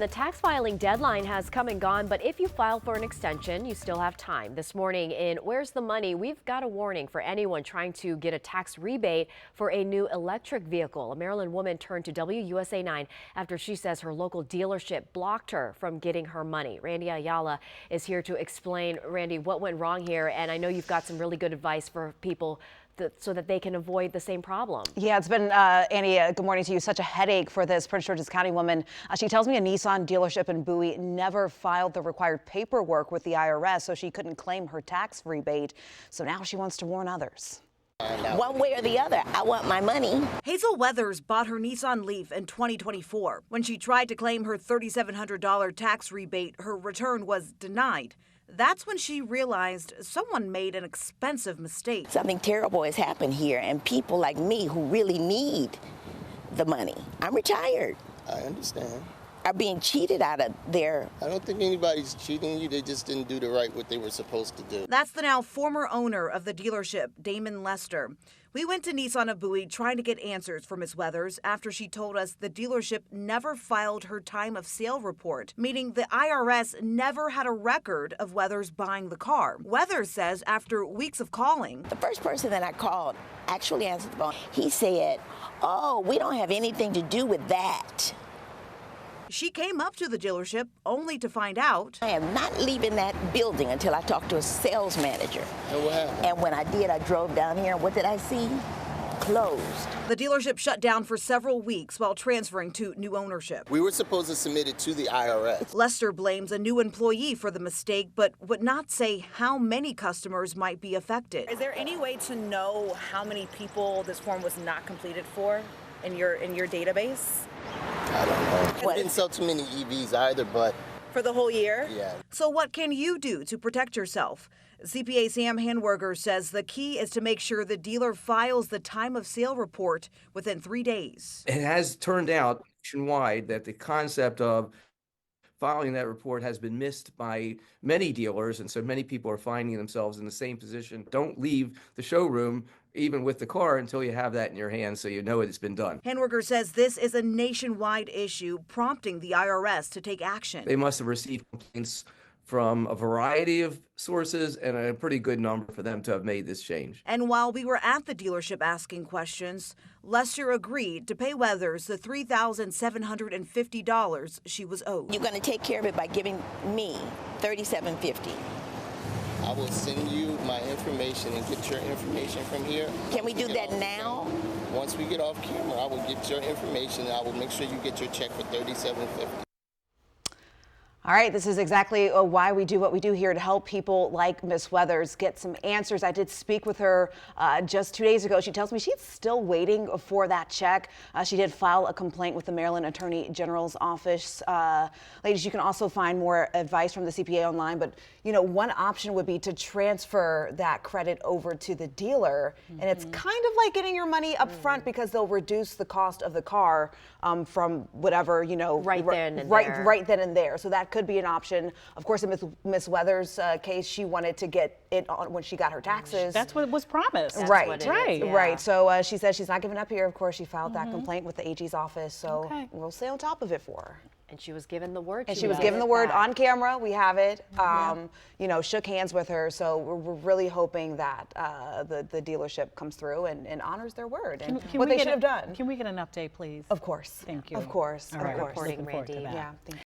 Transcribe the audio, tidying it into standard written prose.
The tax filing deadline has come and gone, but if you file for an extension, you still have time. This morning in Where's the Money, we've got a warning for anyone trying to get a tax rebate for a new electric vehicle. A Maryland woman turned to WUSA 9 after she says her local dealership blocked her from getting her money. Randy Ayala is here to explain, Randy, what went wrong here. And I know you've got some really good advice for people so that they can avoid the same problem. Yeah, it's been, Annie, good morning to you. Such a headache for this Prince George's County woman. She tells me a Nissan dealership in Bowie never filed the required paperwork with the IRS, so she couldn't claim her tax rebate. So now she wants to warn others. One way or the other, I want my money. Hazel Weathers bought her Nissan Leaf in 2024. When she tried to claim her $3,700 tax rebate, her return was denied. That's when she realized someone made an expensive mistake. Something terrible has happened here, and people like me who really need the money, I'm retired, I understand. are being cheated out of their... I don't think anybody's cheating you. They just didn't do what they were supposed to do. That's the now former owner of the dealership, Damon Lester. We went to Nissan of Bowie trying to get answers for Ms. Weathers after she told us the dealership never filed her time of sale report, meaning the IRS never had a record of Weathers buying the car. Weathers says after weeks of calling, The first person that I called actually answered the phone. He said, "Oh, we don't have anything to do with that." she came up to the dealership only to find out I am not leaving that building until I talk to a sales manager. And what happened? And when I did, I drove down here, and what did I see? Closed. the dealership shut down for several weeks while transferring to new ownership. We were supposed to submit it to the IRS. Lester blames a new employee for the mistake, but would not say how many customers might be affected. Is there any way to know how many people this form was not completed for in your database? I don't know. We didn't sell too many EVs either, but For the whole year? yeah. So what can you do to protect yourself? CPA Sam Hanwerger says the key is to make sure the dealer files the time of sale report within 3 days. It has turned out nationwide that the concept of filing that report has been missed by many dealers, and so many people are finding themselves in the same position. Don't leave the showroom, even with the car, until you have that in your hands so you know it's been done. Hanwerger says this is a nationwide issue, prompting the IRS to take action. They must have received complaints from a variety of sources, and a pretty good number for them to have made this change. And while we were at the dealership asking questions, Lester agreed to pay Weathers the $3,750 she was owed. You're going to take care of it by giving me $3,750. I will send you my information and get your information from here. Can we do that now? Once we get off camera, I will get your information and I will make sure you get your check for $3,750. All right, this is exactly why we do what we do here, to help people like Miss Weathers get some answers. I did speak with her just 2 days ago. She tells me she's still waiting for that check. She did file a complaint with the Maryland Attorney General's office. Ladies, you can also find more advice from the CPA online, but you know, one option would be to transfer that credit over to the dealer. And it's kind of like getting your money up front, because they'll reduce the cost of the car from whatever, you know, Right then and right, there. right then and there. So that could be an option. Of course, in Miss Weathers' case, she wanted to get it on when she got her taxes. That's what was promised. That's right, what it right. is, yeah. Right. So she said she's not giving up here. Of course, she filed that complaint with the AG's office. So Okay. we'll stay on top of it for her. And she was given the word. And to she was get given it the word back. on camera. We have it. You know, shook hands with her. So we're really hoping that the dealership comes through and honors their word and what they should have done. Can we get an update, please? Of course. Thank you. Of course. All Of right. course. Reporting, Looking forward to Randy. that. Yeah. Thank you.